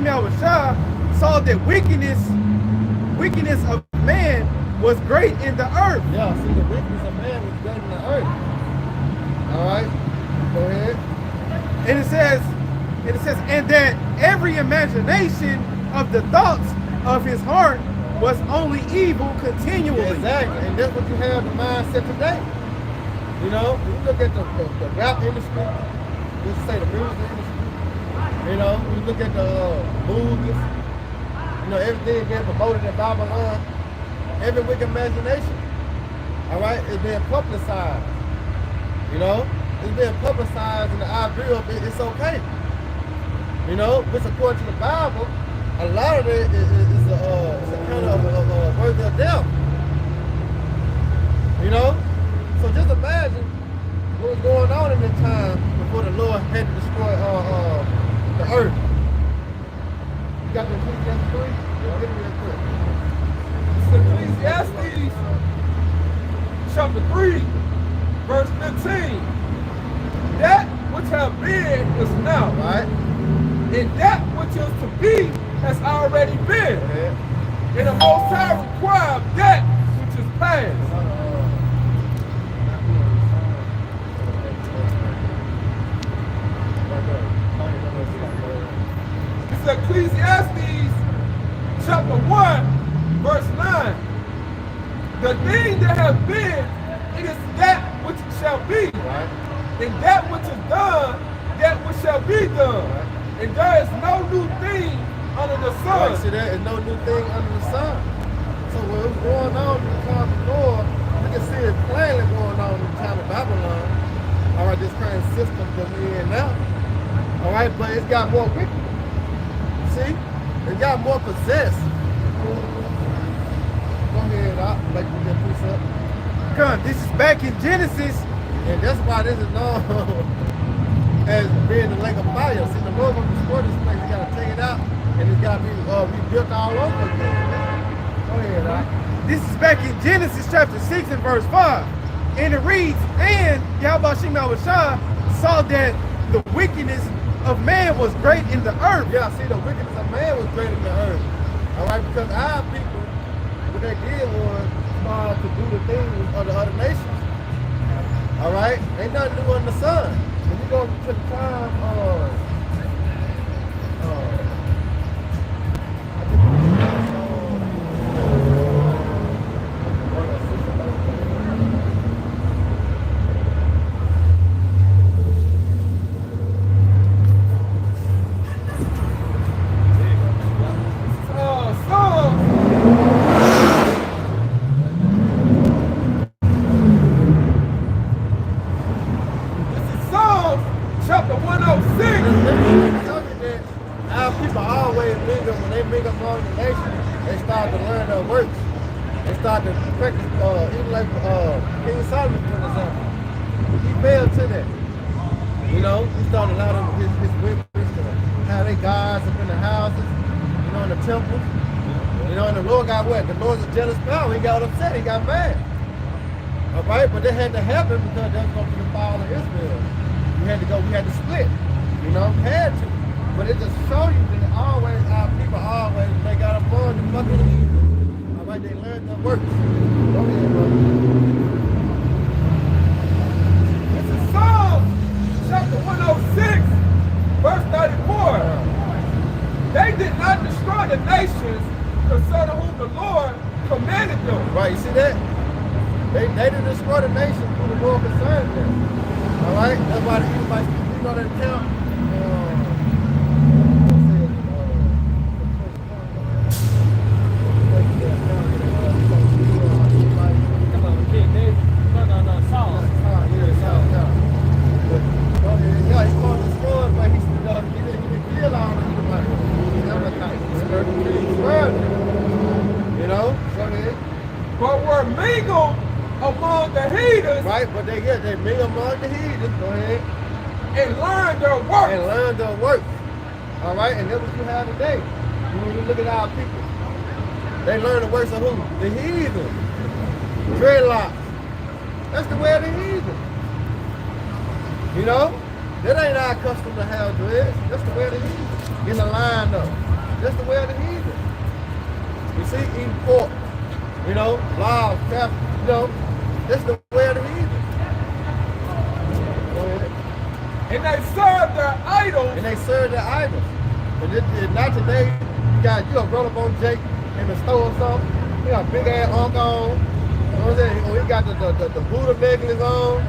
Shimei saw that wickedness of man was great in the earth. Yeah, see, the wickedness of man was great in the earth. All right, go ahead. And it says, and that every imagination of the thoughts of his heart was only evil continually. Exactly, and that's what you have the mindset today. You know, when you look at the rap industry, let's say the music industry, you know, when you look at the movies, you know, everything being promoted in Babylon, every wicked imagination, all right, is being publicized. You know, it's being publicized in the idea of it's okay. You know, which according to the Bible, a lot of it is a kind of worthy of death. You know? So just imagine what was going on in that time before the Lord had to destroy the earth. You got the Ecclesiastes 3? Get it real quick. Ecclesiastes chapter 3, verse 15. That which have been is now, Right? and that which is to be has already been. And the Most High required that which is past. It's Ecclesiastes chapter 1, verse 9. The thing that has been, it is that which shall be. Right? And that which is done, that which shall be done. Right. And there is no new thing under the sun. Right, see, there is no new thing under the sun. So what was going on in the time before, we can see it plainly going on in the time of Babylon. All right, this current system that we're in now. All right, but it's got more wicked. See? It got more possessed. Go ahead, I'll make you get precept. Come, this is back in Genesis. And that's why this is known as being the lake of fire. See, the Lord will destroy this place. He got to take it out, and it's got to be rebuilt all over again. Go ahead, Doc. This is back in Genesis chapter 6 and verse 5. And it reads, and Yahweh Shimei saw that the wickedness of man was great in the earth. Yeah, see, the wickedness of man was great in the earth. All right, because our people, what they did was to do the things of the other nations. All right, ain't nothing new under the sun. When you go to the time chapter 106. Our people always mingle, when they mingle among the nation, they start to learn their works. They start to practice, even like King Solomon, for example. He fell to that. You know, he started allowing his women to have their gods up in the houses, you know, in the temples. You know, and the Lord got what? The Lord's a jealous power. He got upset, he got mad. All right, but that had to happen because that was going to be the fall of Israel. We had to split, you know, had to. But it just show you that always, our people always, they got up on the fucking evil. All right, they learned their works. Go ahead, bro. This is Psalm chapter 106, verse 34. They did not destroy the nations concerning whom the Lord commanded them. Right, you see that? They didn't destroy the nation who the Lord concerned them. All right, that's why the Edomites, you know that account. Yeah, he's going to destroy it, but he didn't kill all the Edomites. You know, go ahead. But were mingled among the heathens. Right, but they mingle among the heathens. Go ahead. And learn their work. And learn their work. All right, and that's what you have today. When you look at our people, they learn the works of who? The heathen. Dreadlocks. That's the way of the heathen. You know? That ain't our custom to have dreads. That's the way of the heathen. in the line up. That's the way of the heathen. You see, eating pork, you know, live, calf, you know, that's the way of the heathen. Go ahead. And they serve their idols. And they serve their idols. And not today, you gonna roll up on Jake in the store or something. He got a big ass hunk on. You know what I'm saying? Or he got the Buddha necklace on.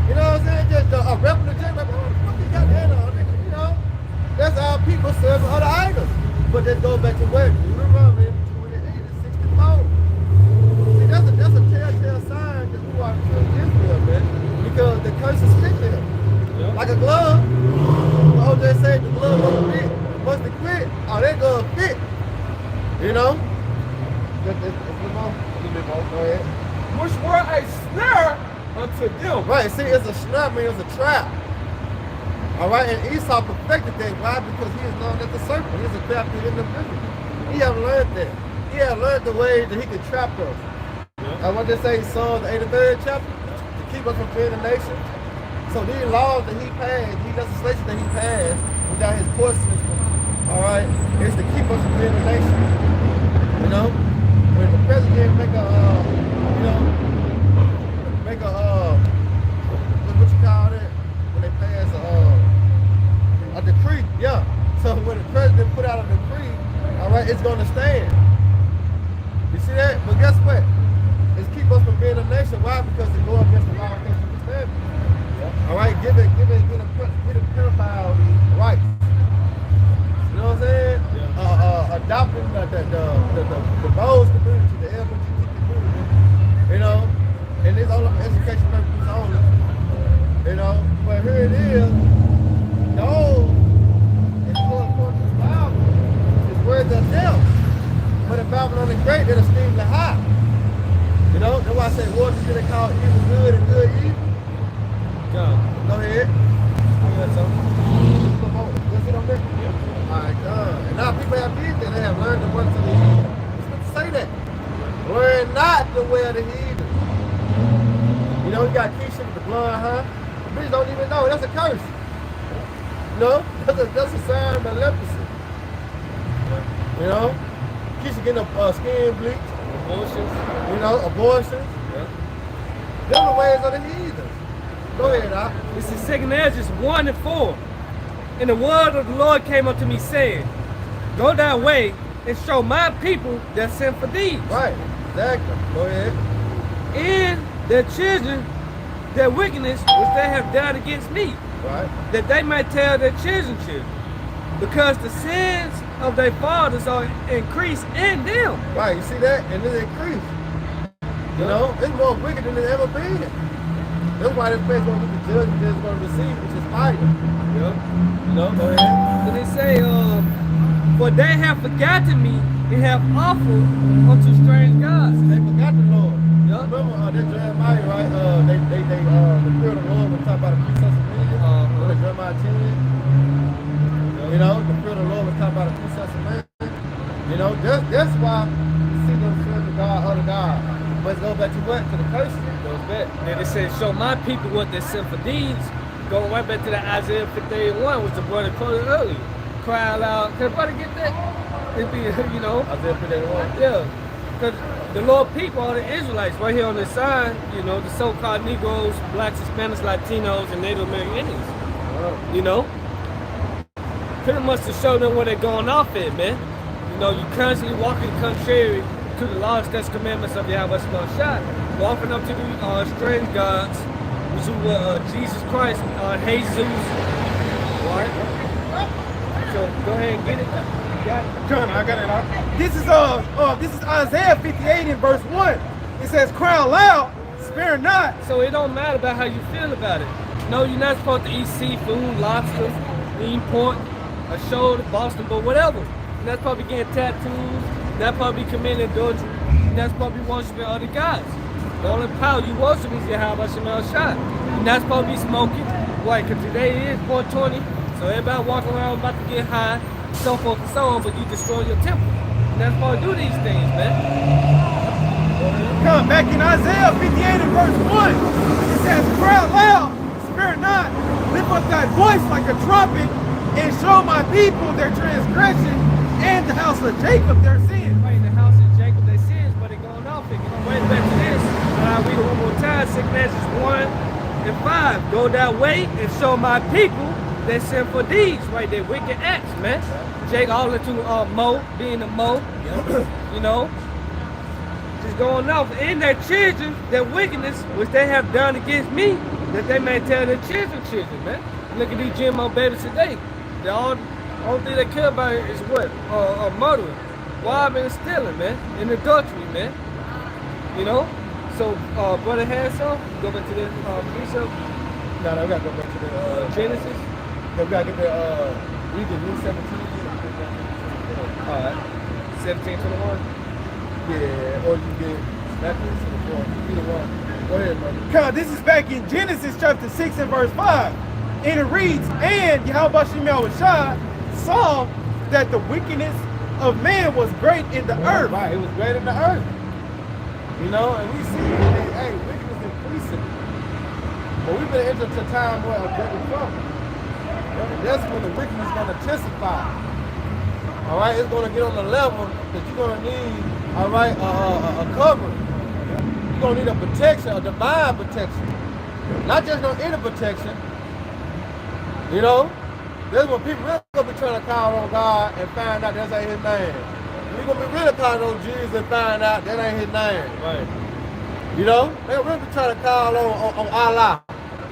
You know what I'm saying? Just a replica Jake, like, what the fuck he got that on? You know? That's how people serve other idols. But that goes back to what? Deuteronomy 28 and 64. See, that's a telltale sign that who are true Israel, man. Because the curse is stick to him. Yep. Like a glove. OJ said the glove must fit. Once they quit, oh, that glove fit. You know? Go ahead. Which were a snare unto them. Right, see, it's a snare, I mean, it's a trap. All right, and Esau perfected that. Why? Because he is known as the serpent. He's a crafty individual. He have learned that. He have learned the way that he can trap us. Yeah. And what they say in Psalms, the 83rd chapter, to keep us from being a nation. So these laws that he passed, these legislation that he passed, without his court system, all right, is to keep us from being a nation. You know, when the president make a, what you call it? When they pass a decree, yeah. So when the president put out a decree, all right, it's going to stand. You see that? But guess what? It's keep us from being a nation. Why? Because they go against the law and the standard. Yeah. All right, get a pedophile rights. You know what I'm saying? Yeah. Adopting the Bows community, the LGBT community, you know, and it's all about education purposes only. You know, but here it is, those it's going according to the Bible, it's words of death. But in Babylon the Great, they're extremely high. You know, that's why I say what is it called evil good and good evil? Go ahead. I got something. Come on, let's get on there. Alright, done. And now people have did that, they have learned the works of the heathen. It's good to say that. Learn not the way of the heathen. You know, you got Keisha with the blonde hair. The bitch don't even know. That's a curse. You know? That's a sign of leprosy. You know? Keisha getting a skin bleach. Abortions. You know, abortions. Yeah. They're the ways of the heathen. Go ahead, Doc. This is 2 Ezra 1 and 4. And the word of the Lord came unto me, saying, Go thy way and show my people their sin for deeds. Right, exactly. Go ahead. And their children, their wickedness, which they have done against me. Right. That they might tell their children's children. Because the sins of their fathers are increased in them. Right, you see that? And it increased. You know, it's more wicked than it's ever been. That's why this place going to be the judgment that's going to receive, which is fire. Yep. You know, go ahead. So they say, for they have forgotten me and have offered unto strange gods. They forgot the Lord. Yep. Remember that Jeremiah, right? The fear of the Lord was talking about the precepts of man. Jeremiah 10. Yep. You know, the fear of the Lord was talking about the precepts of man. You know, that's why you see them serving God, other God. But it goes back to what? To the curse. It goes back. Then it says, show my people what their sin for deeds. Going right back to the Isaiah 58:1, which the brother quoted earlier. Cry aloud. Can everybody get that? It'd be, you know. Isaiah 58:1. Yeah. Because the Lord people are the Israelites right here on this sign, you know, the so-called Negroes, blacks, Hispanics, Latinos, and Native American Indians. Wow. You know? Pretty much to show them where they're going off at, man. You know, you constantly walking contrary to the laws, statutes, commandments of Yahweh Shah, walking up to the strange gods, which were Jesus Christ, Jesus. Right? So go ahead and get it. Got it. Come on, I got it. This is Isaiah 58 in verse 1. It says, cry aloud, spare not. So it don't matter about how you feel about it. No, you're not supposed to eat seafood, lobster, eat pork, a shoulder, Boston, but whatever. You're not supposed to be getting tattoos. You're not supposed to be committing adultery. You're not supposed to be worshiping other gods. The only power you worship is Yahweh Shah. You're not supposed to be smoking. Why? Because today is 420. So everybody walking around about to get high, so forth and so on, but you destroy your temple. You're not supposed to do these things, man. Come back in Isaiah 58 and verse 1. It says, cry aloud, spare not. Lift up thy voice like a trumpet and show my people their transgression and the house of Jacob their sin. Right in the house of Jacob their sins, but they're going off. They're going way back to this. I'll read it one more time. 2 Corinthians 1 and 5. Go that way and show my people their sinful deeds, right? Their wicked acts, man. Jake all into Mo, being a Mo, you know. Just going off. And their children, their wickedness, which they have done against me, that they may tell their children, man. Look at these GMO babies today. The only thing they care about is what? Murdering, robbing, and stealing, man. And adultery, man. You know? So, Brother Hanson, go back to the precept. No, we gotta go back to the Genesis. We gotta get the read the New 17. Alright. 17:21. Yeah, or you get Matthew 24. Either one. Go ahead, brother. Come, this is back in Genesis chapter 6 and verse 5. And it reads, and Yahweh Shai saw that the wickedness of man was great in the earth. Right, it was great in the earth. You know, and we see, hey, wickedness increasing. But we've been entering a time where a great trouble. That's when the wickedness is going to intensify. All right, it's going to get on the level that you're going to need, all right, a covering. You're going to need a protection, a divine protection. Not just no inner protection. You know, that's when people really going to be trying to call on God and find out that's ain't his name. You're going to be really calling on Jesus and find out that ain't his name. Right. You know, they're really trying to call on Allah.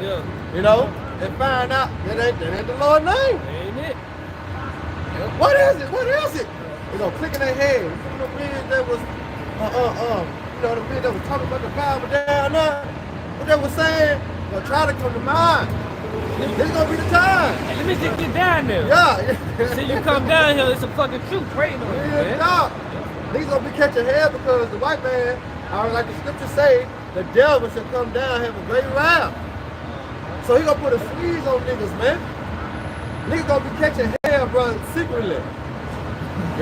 Yeah. You know, and find out that ain't the Lord's name. Ain't it? What is it? What is it? You know, clicking their head. You know the men that was, you know, the men that was talking about the Bible down there, what they were saying, they'll try to come to mind. This is gonna be the time. Hey, let me just get down there. Yeah. See, you come down here, it's a fucking truth waiting on you, man. Yeah. Niggas gonna be catching hell because the white man, like the scriptures say, the devil should come down and have a great wrath. So he gonna put a squeeze on niggas, man. Niggas gonna be catching hell, bro, secretly.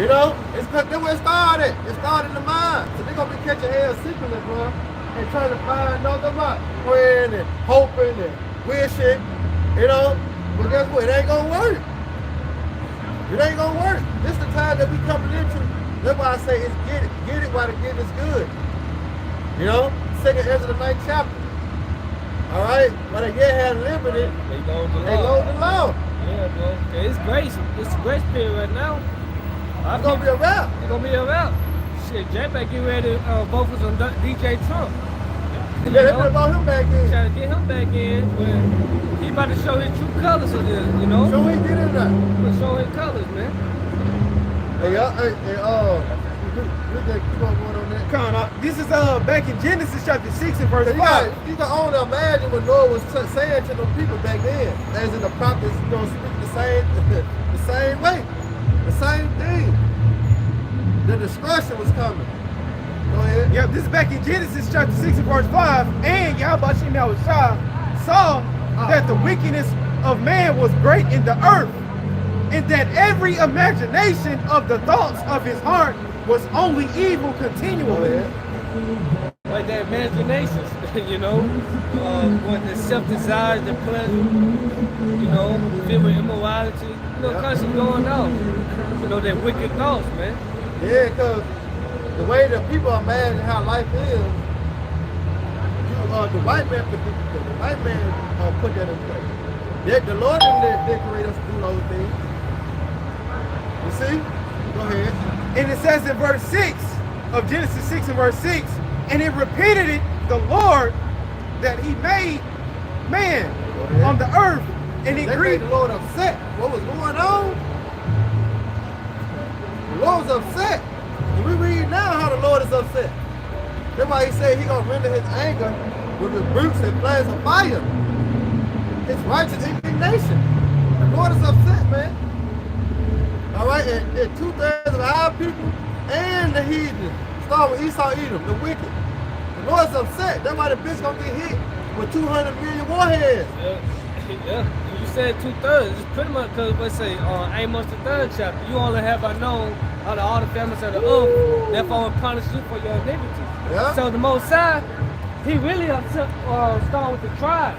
You know? It's that's where it started. It started in the mind. So they gonna be catching hell secretly, bro. And trying to find nothing about praying and hoping and wishing, you know? But guess what? It ain't gonna work. It ain't gonna work. This is the time that we coming into. That's why I say it's get it while the getting is good. You know? 2nd Ezra the 9th chapter. All right? While they yet have limited, They go to they load the law. Yeah, bro. It's grace. It's a grace period right now. It's gonna be a wrap. It's gonna be a wrap. Shit, J-Back get ready to focus on DJ Trump. You Yeah, they know? put about him back in. Trying to get him back in, but he about to show his true colors of this, you know? So he get in there. He gonna show his colors, man. We just keep on going on that. Come on, this is back in Genesis chapter 6 and verse You 5. can only imagine what Noah was saying to them people back then. As in the prophets, you know, speak the same way, the same thing. The destruction was coming. Go ahead. Yep, this is back in Genesis chapter 6 and verse 5. And Yahweh Shai saw that the wickedness of man was great in the earth, and that every imagination of the thoughts of his heart was only evil continually. Like their imaginations, you know, what the self-desires, the pleasure, you know, filled with immorality, you know, constantly going on. You know, their wicked thoughts, man. Yeah, because the way that people imagine how life is, the white man put that in place. The Lord didn't create us to do those things. You see? Go ahead. And it says in verse 6 of Genesis 6 and verse 6, and it repeated it, the Lord, that he made man on the earth, and it That made grieved. the Lord upset. What was going on? The Lord was upset. And we read now how the Lord is upset. That's why he said he's going to render his anger with rebukes and flames of fire. His righteous indignation. The Lord is upset, man. All right, and 2/3 of our people and the heathen, start with Esau, Edom, the wicked. The Lord's upset. That's why the bitch gonna get hit with 200 million warheads. Yeah. You said 2/3. It's pretty much because, let's say, Amos the 3rd chapter, you only have I known out of all the families of the earth, therefore I will punish you for your iniquity. Yeah. So the Most High, he really upset, starting with the tribe,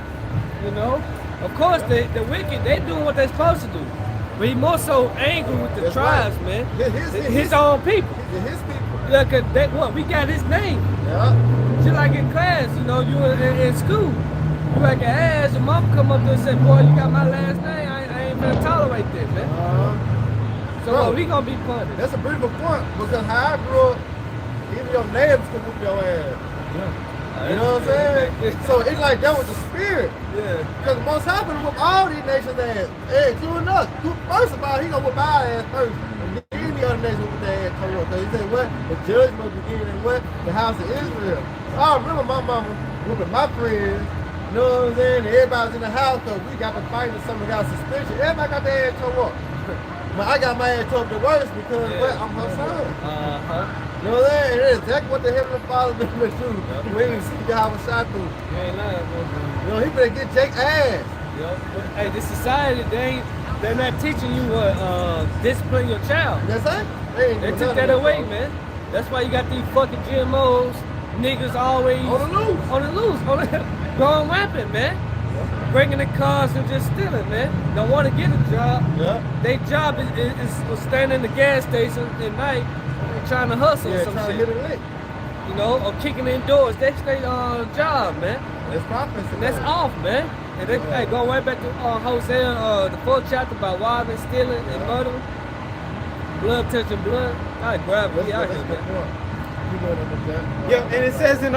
you know. Of course, the wicked, they doing what they're supposed to do. But he more so angry with the That's tribes, right. man. His His own people. His people. Yeah, cause that what we got his name. Yeah. Just like in class, you know, you in school. You like an ass, your mom come up there and say, boy, you got my last name. I ain't gonna tolerate that, man. So bro, we gonna be punished. That's a beautiful point because how I grew up, even your neighbors can whoop your ass. Yeah. You know what I'm saying? So it's like that was the spirit. Yeah. Because the Most High gonna whoop all these nations' ass. Hey, including us. First of all, he gonna whoop our ass first. And then the other nations whoop their ass come up. Because he said what? The judgment begin in what? The house of Israel. So I remember my mama whooping my friends. You know what I'm saying? And everybody's in the house because we got to fight and someone got suspicion. Everybody got their ass tore up. But I got my ass tore up the worst because what? I'm her son. You know what I'm saying? And that's exactly what the Heavenly Father did to do. We ain't see God was shot through. You ain't lying, bro. You know, he better get Jake's ass. Yep. Hey, this society, they're not teaching you what discipline your child. That's it. They took that away, man. That's why you got these fucking GMOs, niggas always On the loose. going rampant, man. Breaking the cars and just stealing, man. Don't want to get a job. Yeah. Their job is standing in the gas station at night trying to hustle Yeah, some trying shit. to hit a lick. You know, or kicking indoors. That's their job, man. That's profits. And that's off, man. And they hey, go right back to Hosea, the 4th chapter about robbing, stealing, and murdering. Blood touching blood. I grab it. Yeah, Yeah, and it says in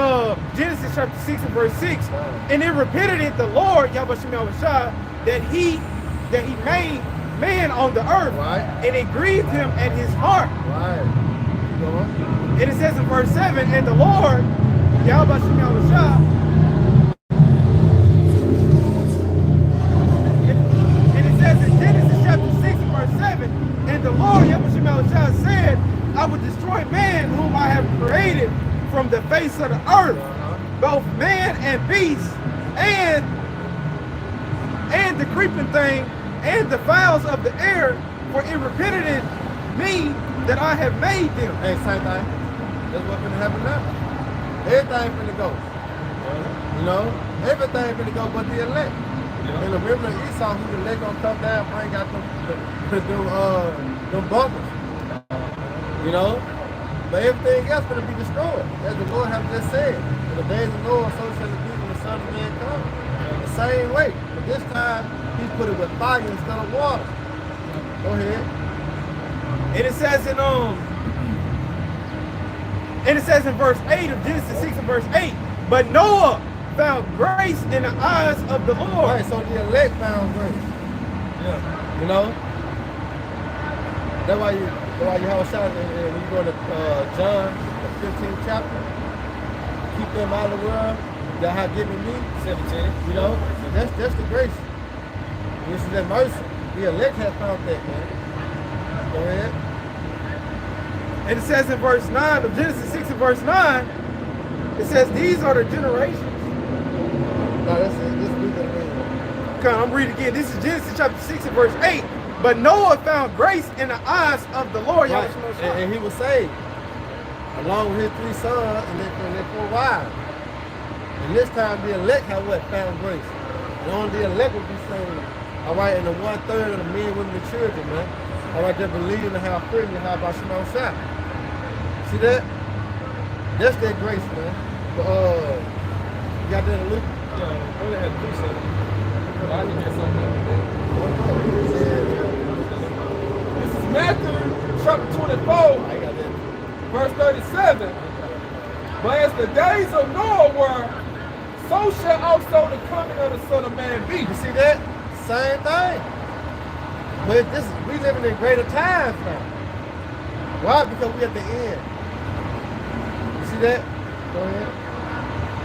Genesis chapter 6 and verse 6, and it repented it the Lord, Yahweh that he made man on the earth, Right. and it grieved him at his heart. Right. Keep going. And it says in verse 7, and the Lord, Yahweh and it says in Genesis chapter 6 and verse 7, and the Lord, Yahweh said, I will destroy man whom I have created from the face of the earth, both man and beast, and the creeping thing, and the fowls of the air, for it repented in me that I have made them. Hey, same thing. That's what's gonna happen now. Everything finna go. You know? Everything finna go but the elect. And the remnant of Esau, who the elect gonna come down, bring out them bumpers. You know? But everything else gonna be destroyed. As the Lord has just said. In the days of Noah, so shall it be when the Son of Man comes. The same way. But this time, he put it with fire instead of water. Go ahead. And it says in verse 8 of Genesis 6 and verse 8, but Noah found grace in the eyes of the Lord. Right, so the elect found grace. Yeah. You know? That's why you have a shot when you go to John, the 15th chapter. Keep them out of the world. That have given me 17. You know? That's the grace. This is that mercy. The elect has found that, man. Go ahead. And it says in verse 9 of Genesis 6 and verse 9, it says, these are the generations. No, that's it. This is the Come on, I'm reading again. This is Genesis chapter 6 and verse 8. But Noah found grace in the eyes of the Lord. Right. And he was saved, along with his 3 sons and their 4 wives. And this time the elect have what? Found grace. And only the elect will be saved. All right, and the 1/3 of the men, women, and children, man. All right, they believe in how freedom and how about Shema Shah. See that? That's that grace, man. But, you got that in Luke? Yeah, I only had 3 seconds. I need to get something. This is Matthew chapter 24, verse 37. But as the days of Noah were, so shall also the coming of the Son of Man be. You see that? Same thing. But we living in greater times now. Why? Because we at the end. You see that? Go ahead.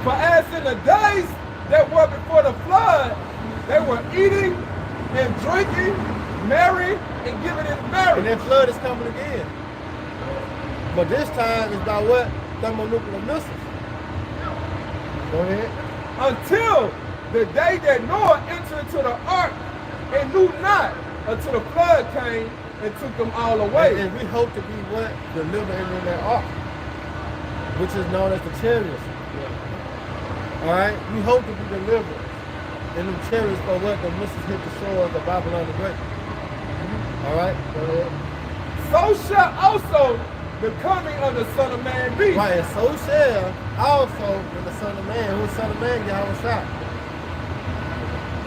For as in the days that were before the flood, they were eating and drinking, marrying and giving in marriage. And that flood is coming again. But this time it's about what? Thermonuclear missiles. Go ahead. Until the day that Noah entered into the ark and knew not until the flood came and took them all away. And we hope to be what? Delivered in that ark, which is known as the chariots. All right? We hope to be delivered in them chariots for what? The missiles hit the shores of Babylon the Great. All right, go ahead. So shall also the coming of the Son of Man be. Right, and so shall also when the Son of Man, who's Son of Man, Yahweh shot.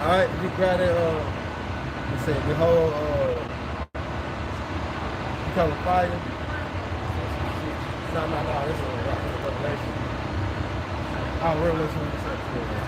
All right, you grab it, you say, behold, you come with fire. No, this is a revelation. Oh, Revelation 1:6.